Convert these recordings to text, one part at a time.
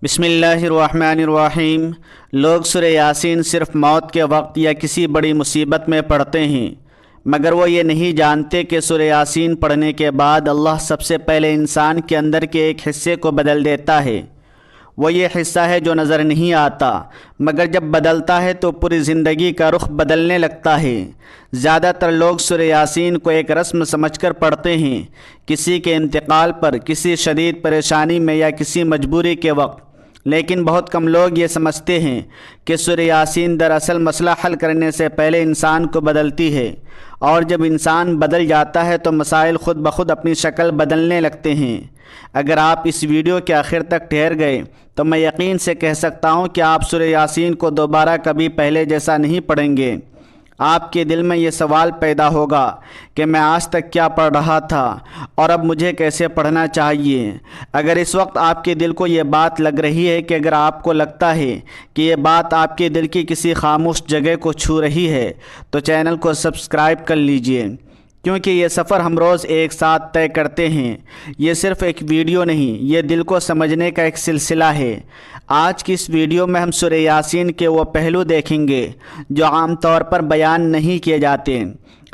بسم اللہ الرحمن الرحیم۔ لوگ سورہ یاسین صرف موت کے وقت یا کسی بڑی مصیبت میں پڑھتے ہیں، مگر وہ یہ نہیں جانتے کہ سورہ یاسین پڑھنے کے بعد اللہ سب سے پہلے انسان کے اندر کے ایک حصے کو بدل دیتا ہے۔ وہ یہ حصہ ہے جو نظر نہیں آتا، مگر جب بدلتا ہے تو پوری زندگی کا رخ بدلنے لگتا ہے۔ زیادہ تر لوگ سورہ یاسین کو ایک رسم سمجھ کر پڑھتے ہیں، کسی کے انتقال پر، کسی شدید پریشانی میں یا کسی مجبوری کے وقت۔ لیکن بہت کم لوگ یہ سمجھتے ہیں کہ سورہ یاسین دراصل مسئلہ حل کرنے سے پہلے انسان کو بدلتی ہے، اور جب انسان بدل جاتا ہے تو مسائل خود بخود اپنی شکل بدلنے لگتے ہیں۔ اگر آپ اس ویڈیو کے آخر تک ٹھہر گئے تو میں یقین سے کہہ سکتا ہوں کہ آپ سورہ یاسین کو دوبارہ کبھی پہلے جیسا نہیں پڑھیں گے۔ آپ کے دل میں یہ سوال پیدا ہوگا کہ میں آج تک کیا پڑھ رہا تھا اور اب مجھے کیسے پڑھنا چاہیے۔ اگر اس وقت آپ کے دل کو یہ بات لگ رہی ہے کہ اگر آپ کو لگتا ہے کہ یہ بات آپ کے دل کی کسی خاموش جگہ کو چھو رہی ہے تو چینل کو سبسکرائب کر لیجئے، کیونکہ یہ سفر ہم روز ایک ساتھ طے کرتے ہیں۔ یہ صرف ایک ویڈیو نہیں، یہ دل کو سمجھنے کا ایک سلسلہ ہے۔ آج کی اس ویڈیو میں ہم سورہ یاسین کے وہ پہلو دیکھیں گے جو عام طور پر بیان نہیں کیے جاتے۔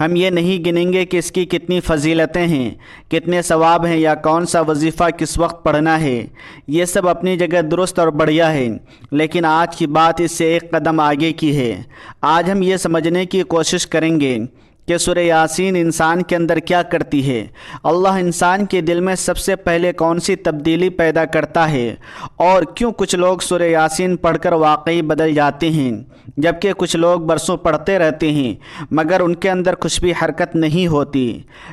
ہم یہ نہیں گنیں گے کہ اس کی کتنی فضیلتیں ہیں، کتنے ثواب ہیں یا کون سا وظیفہ کس وقت پڑھنا ہے۔ یہ سب اپنی جگہ درست اور بڑھیا ہے، لیکن آج کی بات اس سے ایک قدم آگے کی ہے۔ آج ہم یہ سمجھنے کی کوشش کریں گے کہ سورہ یاسین انسان کے اندر کیا کرتی ہے، اللہ انسان کے دل میں سب سے پہلے کون سی تبدیلی پیدا کرتا ہے، اور کیوں کچھ لوگ سورہ یاسین پڑھ کر واقعی بدل جاتے ہیں جبکہ کچھ لوگ برسوں پڑھتے رہتے ہیں مگر ان کے اندر کچھ بھی حرکت نہیں ہوتی۔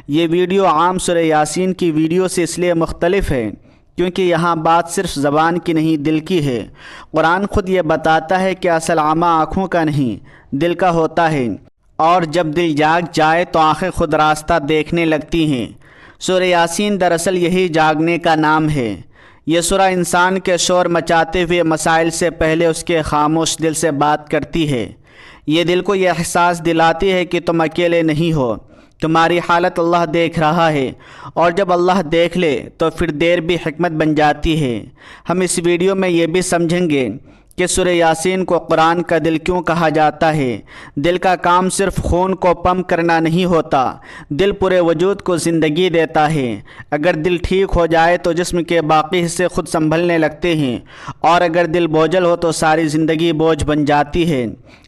یہ ویڈیو عام سورہ یاسین کی ویڈیو سے اس لیے مختلف ہے کیونکہ یہاں بات صرف زبان کی نہیں، دل کی ہے۔ قرآن خود یہ بتاتا ہے کہ اصل عامہ آنکھوں کا نہیں، دل کا ہوتا ہے، اور جب دل جاگ جائے تو آنکھیں خود راستہ دیکھنے لگتی ہیں۔ سورہ یاسین دراصل یہی جاگنے کا نام ہے۔ یہ سورہ انسان کے شور مچاتے ہوئے مسائل سے پہلے اس کے خاموش دل سے بات کرتی ہے۔ یہ دل کو یہ احساس دلاتی ہے کہ تم اکیلے نہیں ہو، تمہاری حالت اللہ دیکھ رہا ہے، اور جب اللہ دیکھ لے تو پھر دیر بھی حکمت بن جاتی ہے۔ ہم اس ویڈیو میں یہ بھی سمجھیں گے کہ سورہ یاسین کو قرآن کا دل کیوں کہا جاتا ہے۔ دل کا کام صرف خون کو پمپ کرنا نہیں ہوتا، دل پورے وجود کو زندگی دیتا ہے۔ اگر دل ٹھیک ہو جائے تو جسم کے باقی حصے خود سنبھلنے لگتے ہیں، اور اگر دل بوجھل ہو تو ساری زندگی بوجھ بن جاتی ہے۔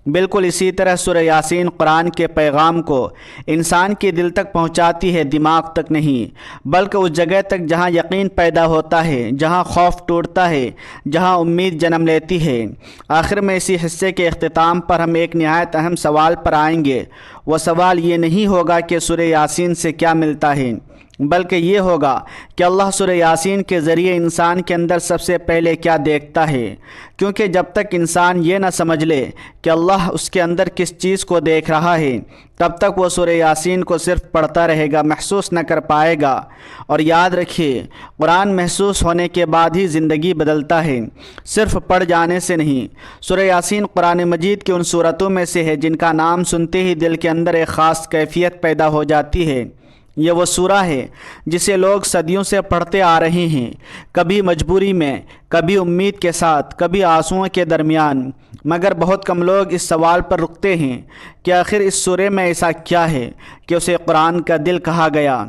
بالکل اسی طرح سورہ یاسین قرآن کے پیغام کو انسان کے دل تک پہنچاتی ہے، دماغ تک نہیں، بلکہ اس جگہ تک جہاں یقین پیدا ہوتا ہے، جہاں خوف ٹوٹتا ہے، جہاں امید جنم لیتی ہے۔ آخر میں اسی حصے کے اختتام پر ہم ایک نہایت اہم سوال پر آئیں گے۔ وہ سوال یہ نہیں ہوگا کہ سورہ یاسین سے کیا ملتا ہے، بلکہ یہ ہوگا کہ اللہ سورہ یاسین کے ذریعے انسان کے اندر سب سے پہلے کیا دیکھتا ہے، کیونکہ جب تک انسان یہ نہ سمجھ لے کہ اللہ اس کے اندر کس چیز کو دیکھ رہا ہے تب تک وہ سورہ یاسین کو صرف پڑھتا رہے گا، محسوس نہ کر پائے گا۔ اور یاد رکھیے، قرآن محسوس ہونے کے بعد ہی زندگی بدلتا ہے، صرف پڑھ جانے سے نہیں۔ سورہ یاسین قرآن مجید کی ان سورتوں میں سے ہے جن کا نام سنتے ہی دل کے اندر ایک خاص کیفیت پیدا ہو جاتی ہے۔ یہ وہ سورہ ہے جسے لوگ صدیوں سے پڑھتے آ رہے ہیں، کبھی مجبوری میں، کبھی امید کے ساتھ، کبھی آنسوؤں کے درمیان، مگر بہت کم لوگ اس سوال پر رکتے ہیں کہ آخر اس سورے میں ایسا کیا ہے کہ اسے قرآن کا دل کہا گیا۔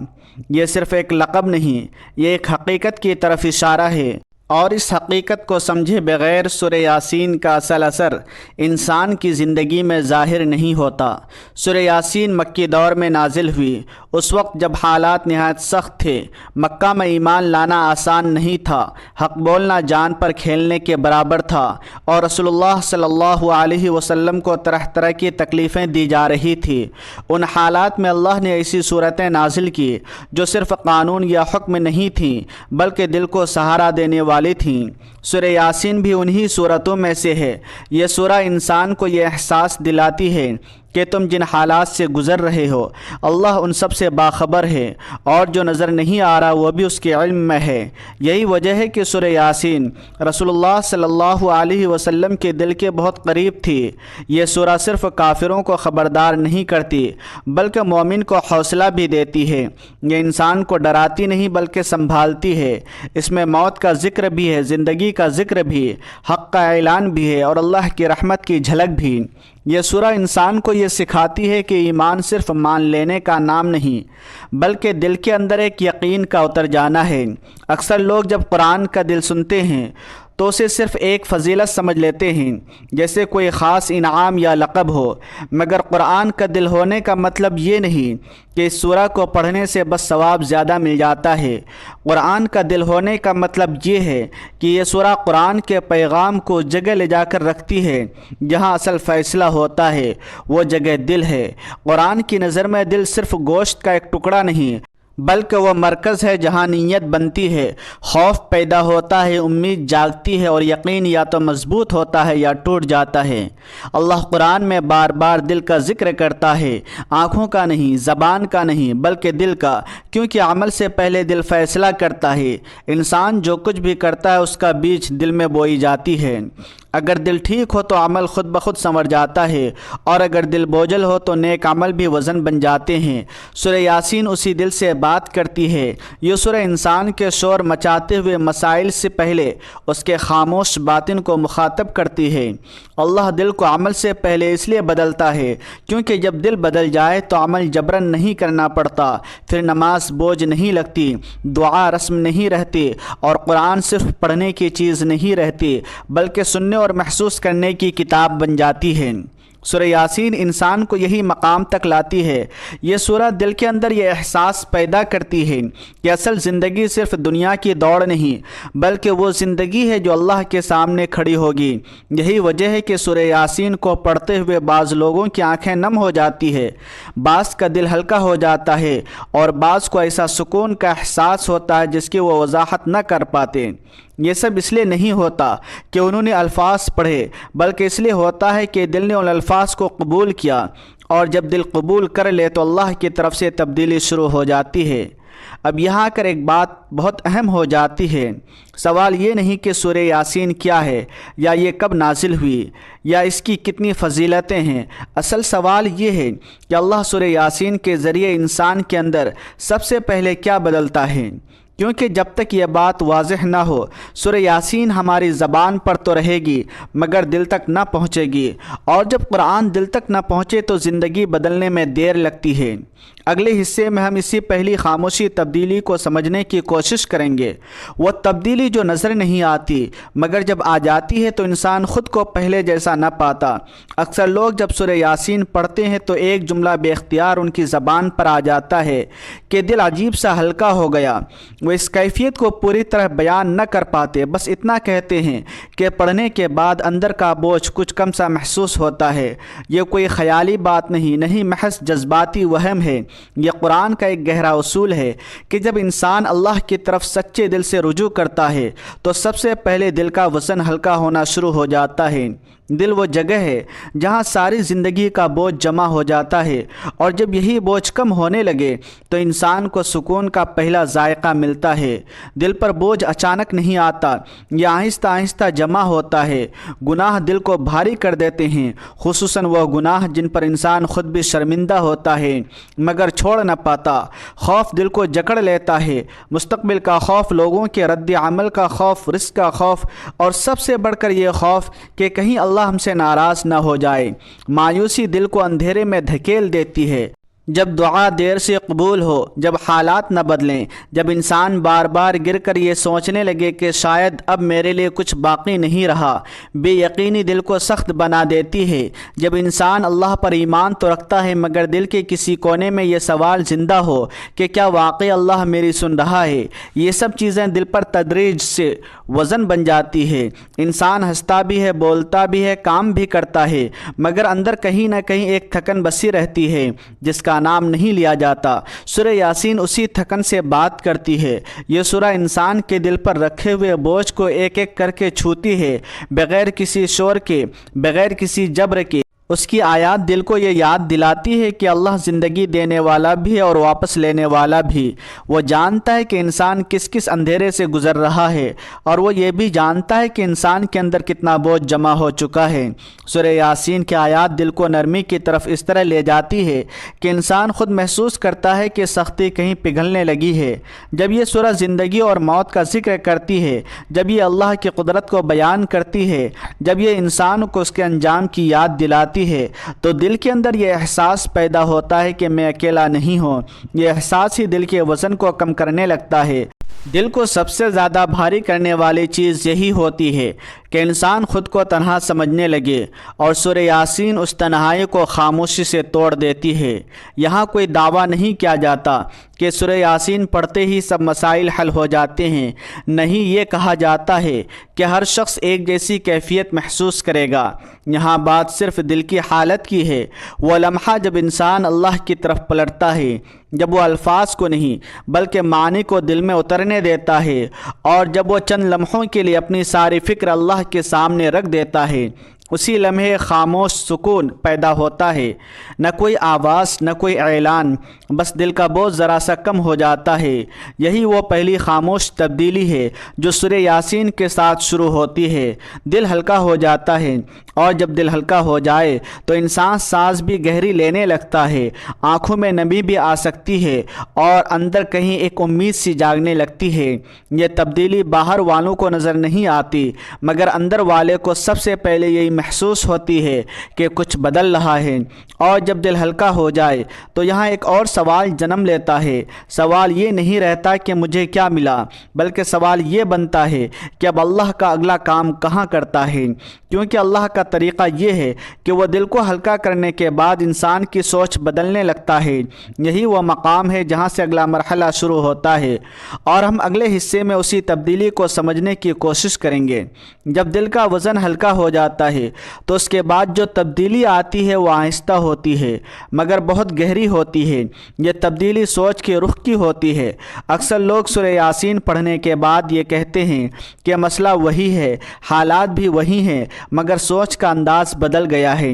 یہ صرف ایک لقب نہیں، یہ ایک حقیقت کی طرف اشارہ ہے، اور اس حقیقت کو سمجھے بغیر سورہ یاسین کا اصل اثر انسان کی زندگی میں ظاہر نہیں ہوتا۔ سورہ یاسین مکی دور میں نازل ہوئی، اس وقت جب حالات نہایت سخت تھے، مکہ میں ایمان لانا آسان نہیں تھا، حق بولنا جان پر کھیلنے کے برابر تھا، اور رسول اللہ صلی اللہ علیہ وسلم کو طرح طرح کی تکلیفیں دی جا رہی تھی۔ ان حالات میں اللہ نے ایسی صورتیں نازل کی جو صرف قانون یا حکم نہیں تھیں بلکہ دل کو سہارا دینے والی تھیں۔ سورہ یاسین بھی انہی صورتوں میں سے ہے۔ یہ سورہ انسان کو یہ احساس دلاتی ہے کہ تم جن حالات سے گزر رہے ہو اللہ ان سب سے باخبر ہے، اور جو نظر نہیں آ رہا وہ بھی اس کے علم میں ہے۔ یہی وجہ ہے کہ سورہ یاسین رسول اللہ صلی اللہ علیہ وسلم کے دل کے بہت قریب تھی۔ یہ سورہ صرف کافروں کو خبردار نہیں کرتی بلکہ مومن کو حوصلہ بھی دیتی ہے۔ یہ انسان کو ڈراتی نہیں بلکہ سنبھالتی ہے۔ اس میں موت کا ذکر بھی ہے، زندگی کا ذکر بھی، حق کا اعلان بھی ہے اور اللہ کی رحمت کی جھلک بھی۔ یہ سورہ انسان کو یہ سکھاتی ہے کہ ایمان صرف مان لینے کا نام نہیں بلکہ دل کے اندر ایک یقین کا اتر جانا ہے۔ اکثر لوگ جب قرآن کا دل سنتے ہیں تو اسے صرف ایک فضیلت سمجھ لیتے ہیں، جیسے کوئی خاص انعام یا لقب ہو، مگر قرآن کا دل ہونے کا مطلب یہ نہیں کہ اس سورہ کو پڑھنے سے بس ثواب زیادہ مل جاتا ہے۔ قرآن کا دل ہونے کا مطلب یہ ہے کہ یہ سورہ قرآن کے پیغام کو جگہ لے جا کر رکھتی ہے جہاں اصل فیصلہ ہوتا ہے، وہ جگہ دل ہے۔ قرآن کی نظر میں دل صرف گوشت کا ایک ٹکڑا نہیں بلکہ وہ مرکز ہے جہاں نیت بنتی ہے، خوف پیدا ہوتا ہے، امید جاگتی ہے اور یقین یا تو مضبوط ہوتا ہے یا ٹوٹ جاتا ہے۔ اللہ قرآن میں بار بار دل کا ذکر کرتا ہے، آنکھوں کا نہیں، زبان کا نہیں بلکہ دل کا، کیونکہ عمل سے پہلے دل فیصلہ کرتا ہے۔ انسان جو کچھ بھی کرتا ہے اس کا بیج دل میں بوئی جاتی ہے۔ اگر دل ٹھیک ہو تو عمل خود بخود سنور جاتا ہے، اور اگر دل بوجھل ہو تو نیک عمل بھی وزن بن جاتے ہیں۔ سورہ یاسین اسی دل سے بات کرتی ہے۔ یہ سورہ انسان کے شور مچاتے ہوئے مسائل سے پہلے اس کے خاموش باطن کو مخاطب کرتی ہے۔ اللہ دل کو عمل سے پہلے اس لیے بدلتا ہے کیونکہ جب دل بدل جائے تو عمل جبرن نہیں کرنا پڑتا، پھر نماز بوجھ نہیں لگتی، دعا رسم نہیں رہتی، اور قرآن صرف پڑھنے کی چیز نہیں رہتی بلکہ سننے اور محسوس کرنے کی کتاب بن جاتی ہے۔ سورہ یاسین انسان کو یہی مقام تک لاتی ہے۔ یہ سورہ دل کے اندر یہ احساس پیدا کرتی ہے کہ اصل زندگی صرف دنیا کی دوڑ نہیں بلکہ وہ زندگی ہے جو اللہ کے سامنے کھڑی ہوگی۔ یہی وجہ ہے کہ سورہ یاسین کو پڑھتے ہوئے بعض لوگوں کی آنکھیں نم ہو جاتی ہے، بعض کا دل ہلکا ہو جاتا ہے اور بعض کو ایسا سکون کا احساس ہوتا ہے جس کی وہ وضاحت نہ کر پاتے۔ یہ سب اس لیے نہیں ہوتا کہ انہوں نے الفاظ پڑھے بلکہ اس لیے ہوتا ہے کہ دل نے ان الفاظ کو قبول کیا، اور جب دل قبول کر لے تو اللہ کی طرف سے تبدیلی شروع ہو جاتی ہے۔ اب یہاں آ کر ایک بات بہت اہم ہو جاتی ہے۔ سوال یہ نہیں کہ سورہ یاسین کیا ہے یا یہ کب نازل ہوئی یا اس کی کتنی فضیلتیں ہیں، اصل سوال یہ ہے کہ اللہ سورہ یاسین کے ذریعے انسان کے اندر سب سے پہلے کیا بدلتا ہے، کیونکہ جب تک یہ بات واضح نہ ہو سورہ یاسین ہماری زبان پر تو رہے گی مگر دل تک نہ پہنچے گی، اور جب قرآن دل تک نہ پہنچے تو زندگی بدلنے میں دیر لگتی ہے۔ اگلے حصے میں ہم اسی پہلی خاموشی تبدیلی کو سمجھنے کی کوشش کریں گے، وہ تبدیلی جو نظر نہیں آتی مگر جب آ جاتی ہے تو انسان خود کو پہلے جیسا نہ پاتا۔ اکثر لوگ جب سورہ یاسین پڑھتے ہیں تو ایک جملہ بے اختیار ان کی زبان پر آ جاتا ہے کہ دل عجیب سا ہلکا ہو گیا۔ وہ اس کیفیت کو پوری طرح بیان نہ کر پاتے، بس اتنا کہتے ہیں کہ پڑھنے کے بعد اندر کا بوجھ کچھ کم سا محسوس ہوتا ہے۔ یہ کوئی خیالی بات نہیں محض جذباتی وہم ہے۔ یہ قرآن کا ایک گہرا اصول ہے کہ جب انسان اللہ کی طرف سچے دل سے رجوع کرتا ہے تو سب سے پہلے دل کا وزن ہلکا ہونا شروع ہو جاتا ہے۔ دل وہ جگہ ہے جہاں ساری زندگی کا بوجھ جمع ہو جاتا ہے، اور جب یہی بوجھ کم ہونے لگے تو انسان کو سکون کا پہلا ذائقہ ملتا ہے۔ دل پر بوجھ اچانک نہیں آتا، یہ آہستہ آہستہ جمع ہوتا ہے۔ گناہ دل کو بھاری کر دیتے ہیں، خصوصاً وہ گناہ جن پر انسان خود بھی شرمندہ ہوتا ہے مگر چھوڑ نہ پاتا۔ خوف دل کو جکڑ لیتا ہے، مستقبل کا خوف، لوگوں کے رد عمل کا خوف، رزق کا خوف، اور سب سے بڑھ کر یہ خوف کہ کہیں اللہ ہم سے ناراض نہ ہو جائے۔ مایوسی دل کو اندھیرے میں دھکیل دیتی ہے۔ جب دعا دیر سے قبول ہو، جب حالات نہ بدلیں، جب انسان بار بار گر کر یہ سوچنے لگے کہ شاید اب میرے لیے کچھ باقی نہیں رہا، بے یقینی دل کو سخت بنا دیتی ہے۔ جب انسان اللہ پر ایمان تو رکھتا ہے مگر دل کے کسی کونے میں یہ سوال زندہ ہو کہ کیا واقعی اللہ میری سن رہا ہے، یہ سب چیزیں دل پر تدریج سے وزن بن جاتی ہے۔ انسان ہنستا بھی ہے، بولتا بھی ہے، کام بھی کرتا ہے، مگر اندر کہیں نہ کہیں ایک تھکن بسی رہتی ہے جس کا نام نہیں لیا جاتا۔ سورہ یاسین اسی تھکن سے بات کرتی ہے۔ یہ سورہ انسان کے دل پر رکھے ہوئے بوجھ کو ایک ایک کر کے چھوتی ہے، بغیر کسی شور کے، بغیر کسی جبر کے۔ اس کی آیات دل کو یہ یاد دلاتی ہے کہ اللہ زندگی دینے والا بھی ہے اور واپس لینے والا بھی۔ وہ جانتا ہے کہ انسان کس کس اندھیرے سے گزر رہا ہے، اور وہ یہ بھی جانتا ہے کہ انسان کے اندر کتنا بوجھ جمع ہو چکا ہے۔ سورہ یاسین کی آیات دل کو نرمی کی طرف اس طرح لے جاتی ہے کہ انسان خود محسوس کرتا ہے کہ سختی کہیں پگھلنے لگی ہے۔ جب یہ سورہ زندگی اور موت کا ذکر کرتی ہے، جب یہ اللہ کی قدرت کو بیان کرتی ہے، جب یہ انسان کو اس کے انجام کی یاد دلاتی ہے، تو دل کے اندر یہ احساس پیدا ہوتا ہے کہ میں اکیلا نہیں ہوں۔ یہ احساس ہی دل کے وزن کو کم کرنے لگتا ہے۔ دل کو سب سے زیادہ بھاری کرنے والی چیز یہی ہوتی ہے کہ انسان خود کو تنہا سمجھنے لگے، اور سورہ یاسین اس تنہائی کو خاموشی سے توڑ دیتی ہے۔ یہاں کوئی دعویٰ نہیں کیا جاتا کہ سورہ یاسین پڑھتے ہی سب مسائل حل ہو جاتے ہیں، نہیں، یہ کہا جاتا ہے کہ ہر شخص ایک جیسی کیفیت محسوس کرے گا۔ یہاں بات صرف دل کی حالت کی ہے، وہ لمحہ جب انسان اللہ کی طرف پلٹتا ہے، جب وہ الفاظ کو نہیں بلکہ معنی کو دل میں اترنے دیتا ہے، اور جب وہ چند لمحوں کے لیے اپنی ساری فکر اللہ کے سامنے رکھ دیتا ہے، اسی لمحے خاموش سکون پیدا ہوتا ہے۔ نہ کوئی آواز، نہ کوئی اعلان، بس دل کا بوجھ ذرا سا کم ہو جاتا ہے۔ یہی وہ پہلی خاموش تبدیلی ہے جو سورہ یاسین کے ساتھ شروع ہوتی ہے۔ دل ہلکا ہو جاتا ہے، اور جب دل ہلکا ہو جائے تو انسان سانس بھی گہری لینے لگتا ہے، آنکھوں میں نمی بھی آ سکتی ہے، اور اندر کہیں ایک امید سی جاگنے لگتی ہے۔ یہ تبدیلی باہر والوں کو نظر نہیں آتی، مگر اندر والے کو سب سے پہلے یہی محسوس ہوتی ہے کہ کچھ بدل رہا ہے۔ اور جب دل ہلکا ہو جائے تو یہاں ایک اور سوال جنم لیتا ہے۔ سوال یہ نہیں رہتا کہ مجھے کیا ملا، بلکہ سوال یہ بنتا ہے کہ اب اللہ کا اگلا کام کہاں کرتا ہے، کیونکہ اللہ کا طریقہ یہ ہے کہ وہ دل کو ہلکا کرنے کے بعد انسان کی سوچ بدلنے لگتا ہے۔ یہی وہ مقام ہے جہاں سے اگلا مرحلہ شروع ہوتا ہے، اور ہم اگلے حصے میں اسی تبدیلی کو سمجھنے کی کوشش کریں گے۔ جب دل کا وزن ہلکا ہو جاتا ہے تو اس کے بعد جو تبدیلی آتی ہے وہ آہستہ ہوتی ہے، مگر بہت گہری ہوتی ہے۔ یہ تبدیلی سوچ کے رخ کی ہوتی ہے۔ اکثر لوگ سورہ یاسین پڑھنے کے بعد یہ کہتے ہیں کہ مسئلہ وہی ہے، حالات بھی وہی ہیں، مگر سوچ کا انداز بدل گیا ہے۔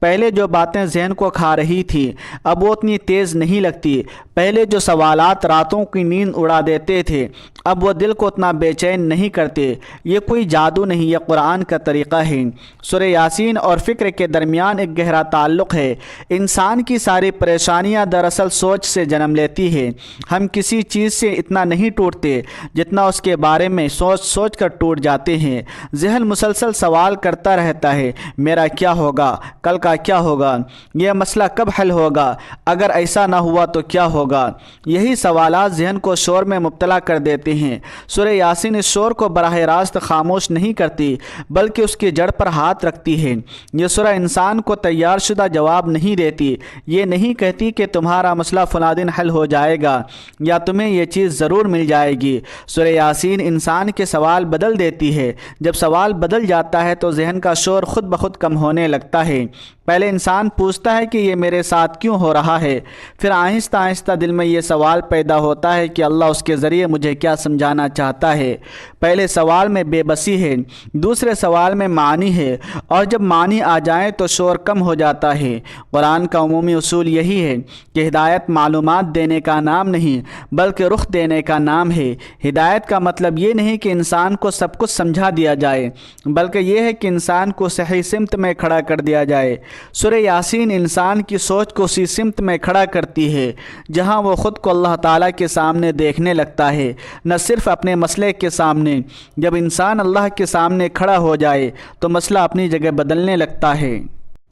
پہلے جو باتیں ذہن کو کھا رہی تھی اب وہ اتنی تیز نہیں لگتی۔ پہلے جو سوالات راتوں کی نیند اڑا دیتے تھے اب وہ دل کو اتنا بے چین نہیں کرتے۔ یہ کوئی جادو نہیں، یہ قرآن کا طریقہ ہے۔ سورہ یاسین اور فکر کے درمیان ایک گہرا تعلق ہے۔ انسان کی ساری پریشانیاں دراصل سوچ سے جنم لیتی ہے۔ ہم کسی چیز سے اتنا نہیں ٹوٹتے جتنا اس کے بارے میں سوچ سوچ کر ٹوٹ جاتے ہیں۔ ذہن مسلسل سوال کرتا رہتا ہے، میرا کیا ہوگا، کل کا کیا ہوگا، یہ مسئلہ کب حل ہوگا، اگر ایسا نہ ہوا تو کیا ہوگا۔ یہی سوالات ذہن کو شور میں مبتلا کر دیتے ہیں۔ سورہ یاسین اس شور کو براہ راست خاموش نہیں کرتی بلکہ اس کی جڑ پر ہاتھ رکھتی ہے۔ یہ سورہ انسان کو تیار شدہ جواب نہیں دیتی، یہ نہیں کہتی کہ تمہارا مسئلہ فلاں دن حل ہو جائے گا یا تمہیں یہ چیز ضرور مل جائے گی۔ سورہ یاسین انسان کے سوال بدل دیتی ہے۔ جب سوال بدل جاتا ہے تو ذہن کا شور خود بخود کم ہونے لگتا ہے۔ پہلے انسان پوچھتا ہے کہ یہ میرے ساتھ کیوں ہو رہا ہے، پھر آہستہ آہستہ دل میں یہ سوال پیدا ہوتا ہے کہ اللہ اس کے ذریعے مجھے کیا سمجھانا چاہتا ہے۔ پہلے سوال میں بے بسی ہے، دوسرے سوال میں معنی ہے، اور جب معنی آ جائیں تو شور کم ہو جاتا ہے۔ قرآن کا عمومی اصول یہی ہے کہ ہدایت معلومات دینے کا نام نہیں بلکہ رخ دینے کا نام ہے۔ ہدایت کا مطلب یہ نہیں کہ انسان کو سب کچھ سمجھا دیا جائے، بلکہ یہ ہے کہ انسان کو صحیح سمت میں کھڑا کر دیا جائے۔ سورہ یاسین انسان کی سوچ کو اسی سمت میں کھڑا کرتی ہے جہاں وہ خود کو اللہ تعالیٰ کے سامنے دیکھنے لگتا ہے، نہ صرف اپنے مسئلے کے سامنے۔ جب انسان اللہ کے سامنے کھڑا ہو جائے تو مسئلہ اپنی جگہ بدلنے لگتا ہے۔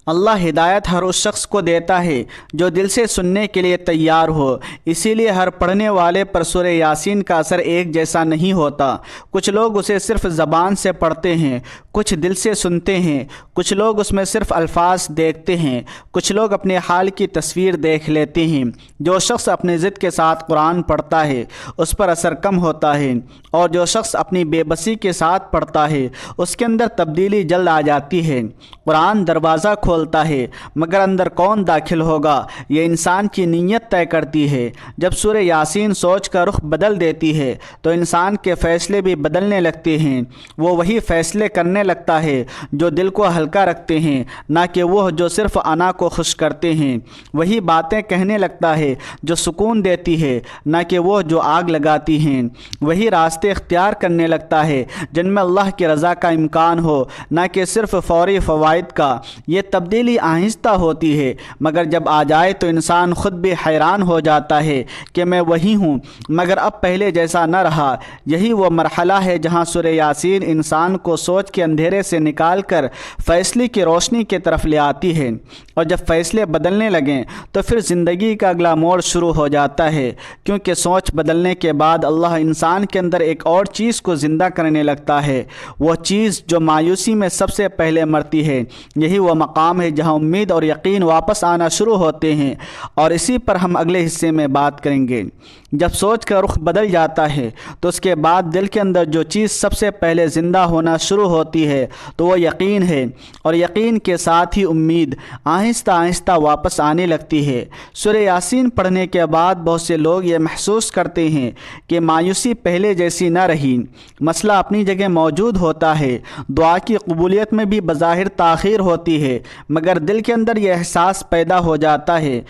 اللہ ہدایت ہر اس شخص کو دیتا ہے جو دل سے سننے کے لیے تیار ہو۔ اسی لیے ہر پڑھنے والے پر سورہ یاسین کا اثر ایک جیسا نہیں ہوتا۔ کچھ لوگ اسے صرف زبان سے پڑھتے ہیں، کچھ دل سے سنتے ہیں، کچھ لوگ اس میں صرف الفاظ دیکھتے ہیں، کچھ لوگ اپنے حال کی تصویر دیکھ لیتے ہیں۔ جو شخص اپنی ضد کے ساتھ قرآن پڑھتا ہے اس پر اثر کم ہوتا ہے، اور جو شخص اپنی بے بسی کے ساتھ پڑھتا ہے اس کے اندر تبدیلی جلد آ جاتی ہے۔ قرآن دروازہ کھولتا ہے مگر اندر کون داخل ہوگا یہ انسان کی نیت طے کرتی ہے۔ جب سورہ یاسین سوچ کا رخ بدل دیتی ہے تو انسان کے فیصلے بھی بدلنے لگتے ہیں۔ وہ وہی فیصلے کرنے لگتا ہے جو دل کو ہلکا رکھتے ہیں، نہ کہ وہ جو صرف انا کو خوش کرتے ہیں۔ وہی باتیں کہنے لگتا ہے جو سکون دیتی ہے، نہ کہ وہ جو آگ لگاتی ہیں۔ وہی راستے اختیار کرنے لگتا ہے جن میں اللہ کی رضا کا امکان ہو، نہ کہ صرف فوری فوائد کا۔ یہ تبدیلی آہستہ ہوتی ہے، مگر جب آ جائے تو انسان خود بھی حیران ہو جاتا ہے کہ میں وہی ہوں، مگر اب پہلے جیسا نہ رہا۔ یہی وہ مرحلہ ہے جہاں سورہ یاسین انسان کو سوچ کے اندھیرے سے نکال کر فیصلے کی روشنی کی طرف لے آتی ہے، اور جب فیصلے بدلنے لگیں تو پھر زندگی کا اگلا موڑ شروع ہو جاتا ہے، کیونکہ سوچ بدلنے کے بعد اللہ انسان کے اندر ایک اور چیز کو زندہ کرنے لگتا ہے، وہ چیز جو مایوسی میں سب سے پہلے مرتی ہے۔ یہی وہ مقام ہے جہاں امید اور یقین واپس آنا شروع ہوتے ہیں، اور اسی پر ہم اگلے حصے میں بات کریں گے۔ جب سوچ کا رخ بدل جاتا ہے تو اس کے بعد دل کے اندر جو چیز سب سے پہلے زندہ ہونا شروع ہوتی ہے تو وہ یقین ہے، اور یقین کے ساتھ ہی امید آہستہ آہستہ واپس آنے لگتی ہے۔ سورہ یاسین پڑھنے کے بعد بہت سے لوگ یہ محسوس کرتے ہیں کہ مایوسی پہلے جیسی نہ رہی۔ مسئلہ اپنی جگہ موجود ہوتا ہے، دعا کی قبولیت میں بھی بظاہر تاخیر ہوتی ہے، مگر دل کے اندر یہ احساس پیدا ہو جاتا ہے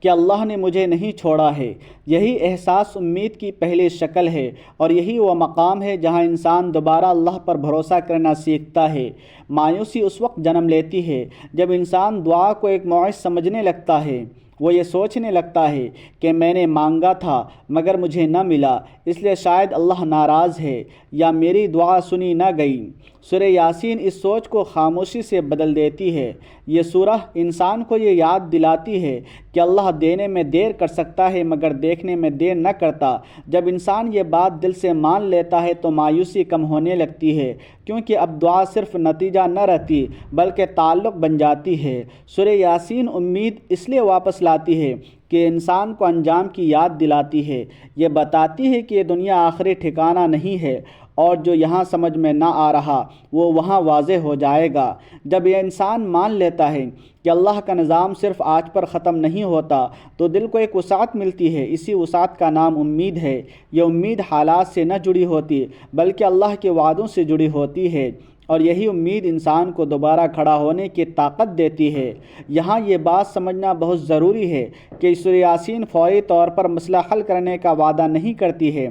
کہ اللہ نے مجھے نہیں چھوڑا ہے۔ یہی احساس امید کی پہلی شکل ہے، اور یہی وہ مقام ہے جہاں انسان دوبارہ اللہ پر بھروسہ کرنا سیکھتا ہے۔ مایوسی اس وقت جنم لیتی ہے جب انسان دعا کو ایک موعظ سمجھنے لگتا ہے۔ وہ یہ سوچنے لگتا ہے کہ میں نے مانگا تھا مگر مجھے نہ ملا، اس لیے شاید اللہ ناراض ہے یا میری دعا سنی نہ گئی۔ سورہ یاسین اس سوچ کو خاموشی سے بدل دیتی ہے۔ یہ سورہ انسان کو یہ یاد دلاتی ہے کہ اللہ دینے میں دیر کر سکتا ہے مگر دیکھنے میں دیر نہ کرتا۔ جب انسان یہ بات دل سے مان لیتا ہے تو مایوسی کم ہونے لگتی ہے، کیونکہ اب دعا صرف نتیجہ نہ رہتی بلکہ تعلق بن جاتی ہے۔ سورہ یاسین امید اس لیے واپس لاتی ہے کہ انسان کو انجام کی یاد دلاتی ہے۔ یہ بتاتی ہے کہ یہ دنیا آخری ٹھکانہ نہیں ہے، اور جو یہاں سمجھ میں نہ آ رہا وہ وہاں واضح ہو جائے گا۔ جب یہ انسان مان لیتا ہے کہ اللہ کا نظام صرف آج پر ختم نہیں ہوتا تو دل کو ایک وسعت ملتی ہے۔ اسی وسعت کا نام امید ہے۔ یہ امید حالات سے نہ جڑی ہوتی بلکہ اللہ کے وعدوں سے جڑی ہوتی ہے، اور یہی امید انسان کو دوبارہ کھڑا ہونے کی طاقت دیتی ہے۔ یہاں یہ بات سمجھنا بہت ضروری ہے کہ سورہ یاسین فوری طور پر مسئلہ حل کرنے کا وعدہ نہیں کرتی ہے،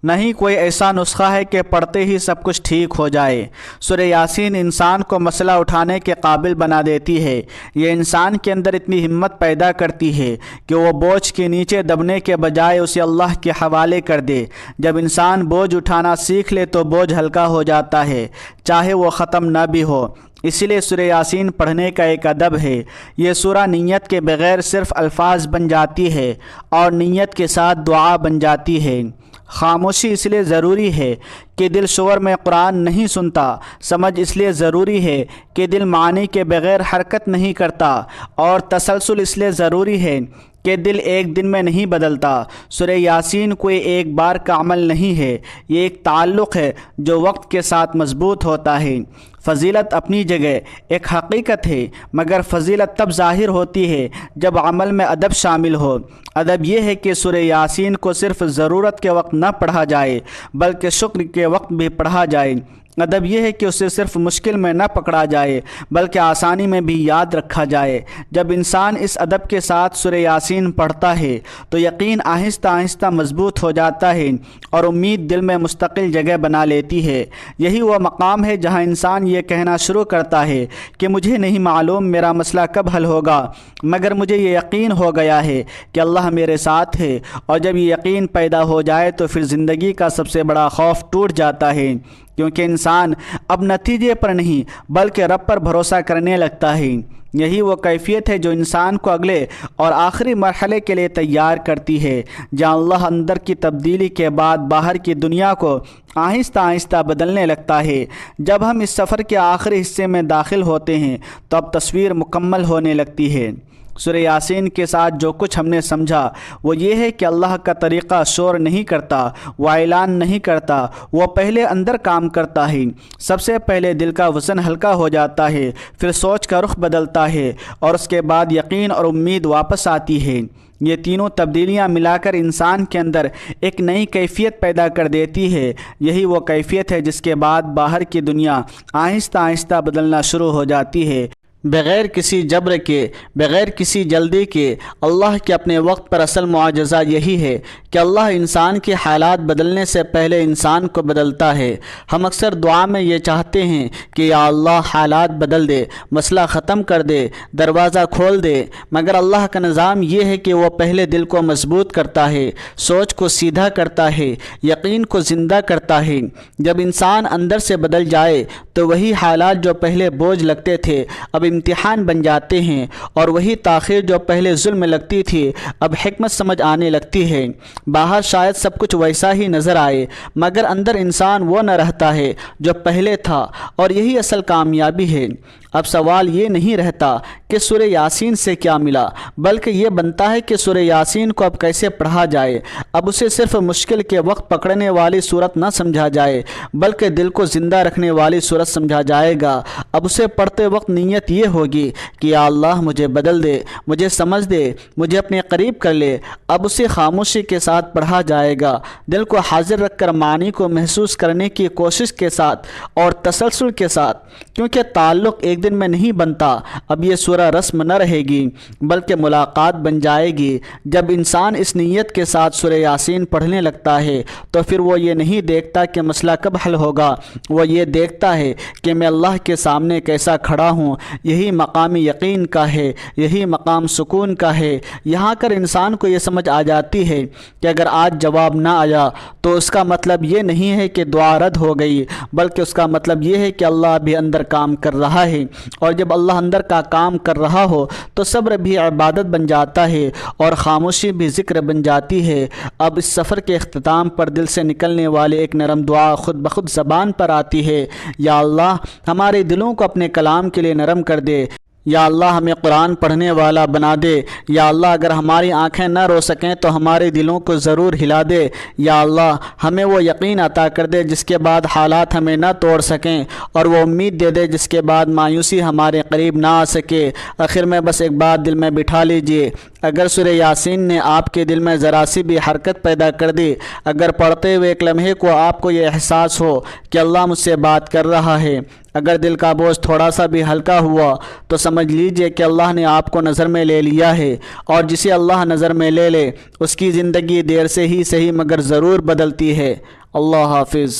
نہیں کوئی ایسا نسخہ ہے کہ پڑھتے ہی سب کچھ ٹھیک ہو جائے۔ سورہ یاسین انسان کو مسئلہ اٹھانے کے قابل بنا دیتی ہے۔ یہ انسان کے اندر اتنی ہمت پیدا کرتی ہے کہ وہ بوجھ کے نیچے دبنے کے بجائے اسے اللہ کے حوالے کر دے۔ جب انسان بوجھ اٹھانا سیکھ لے تو بوجھ ہلکا ہو جاتا ہے، چاہے وہ ختم نہ بھی ہو۔ اسی لیے سورہ یاسین پڑھنے کا ایک ادب ہے۔ یہ سورہ نیت کے بغیر صرف الفاظ بن جاتی ہے اور نیت کے ساتھ دعا بن جاتی ہے۔ خاموشی اس لیے ضروری ہے کہ دل شور میں قرآن نہیں سنتا، سمجھ اس لیے ضروری ہے کہ دل معنی کے بغیر حرکت نہیں کرتا، اور تسلسل اس لیے ضروری ہے کہ دل ایک دن میں نہیں بدلتا۔ سورہ یاسین کوئی ایک بار کا عمل نہیں ہے، یہ ایک تعلق ہے جو وقت کے ساتھ مضبوط ہوتا ہے۔ فضیلت اپنی جگہ ایک حقیقت ہے، مگر فضیلت تب ظاہر ہوتی ہے جب عمل میں ادب شامل ہو۔ ادب یہ ہے کہ سورہ یاسین کو صرف ضرورت کے وقت نہ پڑھا جائے بلکہ شکر کے وقت بھی پڑھا جائے۔ ادب یہ ہے کہ اسے صرف مشکل میں نہ پکڑا جائے بلکہ آسانی میں بھی یاد رکھا جائے۔ جب انسان اس ادب کے ساتھ سورہ یاسین پڑھتا ہے تو یقین آہستہ آہستہ مضبوط ہو جاتا ہے اور امید دل میں مستقل جگہ بنا لیتی ہے۔ یہی وہ مقام ہے جہاں انسان یہ کہنا شروع کرتا ہے کہ مجھے نہیں معلوم میرا مسئلہ کب حل ہوگا، مگر مجھے یہ یقین ہو گیا ہے کہ اللہ میرے ساتھ ہے، اور جب یہ یقین پیدا ہو جائے تو پھر زندگی کا سب سے بڑا خوف ٹوٹ جاتا ہے، کیونکہ انسان اب نتیجے پر نہیں بلکہ رب پر بھروسہ کرنے لگتا ہے۔ یہی وہ کیفیت ہے جو انسان کو اگلے اور آخری مرحلے کے لیے تیار کرتی ہے، جہاں اللہ اندر کی تبدیلی کے بعد باہر کی دنیا کو آہستہ آہستہ بدلنے لگتا ہے۔ جب ہم اس سفر کے آخری حصے میں داخل ہوتے ہیں تو اب تصویر مکمل ہونے لگتی ہے۔ سورہ یاسین کے ساتھ جو کچھ ہم نے سمجھا وہ یہ ہے کہ اللہ کا طریقہ شور نہیں کرتا، وہ اعلان نہیں کرتا، وہ پہلے اندر کام کرتا ہے۔ سب سے پہلے دل کا وزن ہلکا ہو جاتا ہے، پھر سوچ کا رخ بدلتا ہے، اور اس کے بعد یقین اور امید واپس آتی ہے۔ یہ تینوں تبدیلیاں ملا کر انسان کے اندر ایک نئی کیفیت پیدا کر دیتی ہے۔ یہی وہ کیفیت ہے جس کے بعد باہر کی دنیا آہستہ آہستہ بدلنا شروع ہو جاتی ہے، بغیر کسی جبر کے، بغیر کسی جلدی کے۔ اللہ کے اپنے وقت پر اصل معجزہ یہی ہے کہ اللہ انسان کے حالات بدلنے سے پہلے انسان کو بدلتا ہے۔ ہم اکثر دعا میں یہ چاہتے ہیں کہ یا اللہ حالات بدل دے، مسئلہ ختم کر دے، دروازہ کھول دے، مگر اللہ کا نظام یہ ہے کہ وہ پہلے دل کو مضبوط کرتا ہے، سوچ کو سیدھا کرتا ہے، یقین کو زندہ کرتا ہے۔ جب انسان اندر سے بدل جائے تو وہی حالات جو پہلے بوجھ لگتے تھے اب امتحان بن جاتے ہیں، اور وہی تاخیر جو پہلے ظلم لگتی تھی اب حکمت سمجھ آنے لگتی ہے۔ باہر شاید سب کچھ ویسا ہی نظر آئے، مگر اندر انسان وہ نہ رہتا ہے جو پہلے تھا، اور یہی اصل کامیابی ہے۔ اب سوال یہ نہیں رہتا کہ سورہ یاسین سے کیا ملا، بلکہ یہ بنتا ہے کہ سورہ یاسین کو اب کیسے پڑھا جائے۔ اب اسے صرف مشکل کے وقت پکڑنے والی صورت نہ سمجھا جائے، بلکہ دل کو زندہ رکھنے والی صورت سمجھا جائے گا۔ اب اسے پڑھتے وقت نیت یہ ہوگی کہ یا اللہ مجھے بدل دے، مجھے سمجھ دے، مجھے اپنے قریب کر لے۔ اب اسے خاموشی کے ساتھ پڑھا جائے گا، دل کو حاضر رکھ کر معنی کو محسوس کرنے کی کوشش کے ساتھ اور تسلسل کے ساتھ، کیونکہ تعلق ایک دن میں نہیں بنتا۔ اب یہ سورہ رسم نہ رہے گی بلکہ ملاقات بن جائے گی۔ جب انسان اس نیت کے ساتھ سورہ یاسین پڑھنے لگتا ہے تو پھر وہ یہ نہیں دیکھتا کہ مسئلہ کب حل ہوگا، وہ یہ دیکھتا ہے کہ میں اللہ کے سامنے کیسا کھڑا ہوں۔ یہی مقام یقین کا ہے، یہی مقام سکون کا ہے۔ یہاں کر انسان کو یہ سمجھ آ جاتی ہے کہ اگر آج جواب نہ آیا تو اس کا مطلب یہ نہیں ہے کہ دعا رد ہو گئی، بلکہ اس کا مطلب یہ ہے کہ اللہ بھی اندر کام کر رہا ہے، اور جب اللہ اندر کا کام کر رہا ہو تو صبر بھی عبادت بن جاتا ہے اور خاموشی بھی ذکر بن جاتی ہے۔ اب اس سفر کے اختتام پر دل سے نکلنے والے ایک نرم دعا خود بخود زبان پر آتی ہے، یا اللہ ہمارے دلوں کو اپنے کلام کے لیے نرم کر دے، یا اللہ ہمیں قرآن پڑھنے والا بنا دے، یا اللہ اگر ہماری آنکھیں نہ رو سکیں تو ہمارے دلوں کو ضرور ہلا دے، یا اللہ ہمیں وہ یقین عطا کر دے جس کے بعد حالات ہمیں نہ توڑ سکیں، اور وہ امید دے دے جس کے بعد مایوسی ہمارے قریب نہ آ سکے۔ آخر میں بس ایک بات دل میں بٹھا لیجئے، اگر سورہ یاسین نے آپ کے دل میں ذرا سی بھی حرکت پیدا کر دی، اگر پڑھتے ہوئے ایک لمحے کو آپ کو یہ احساس ہو کہ اللہ مجھ سے بات کر رہا ہے، اگر دل کا بوجھ تھوڑا سا بھی ہلکا ہوا تو سمجھ لیجئے کہ اللہ نے آپ کو نظر میں لے لیا ہے، اور جسے اللہ نظر میں لے لے اس کی زندگی دیر سے ہی صحیح مگر ضرور بدلتی ہے۔ اللہ حافظ۔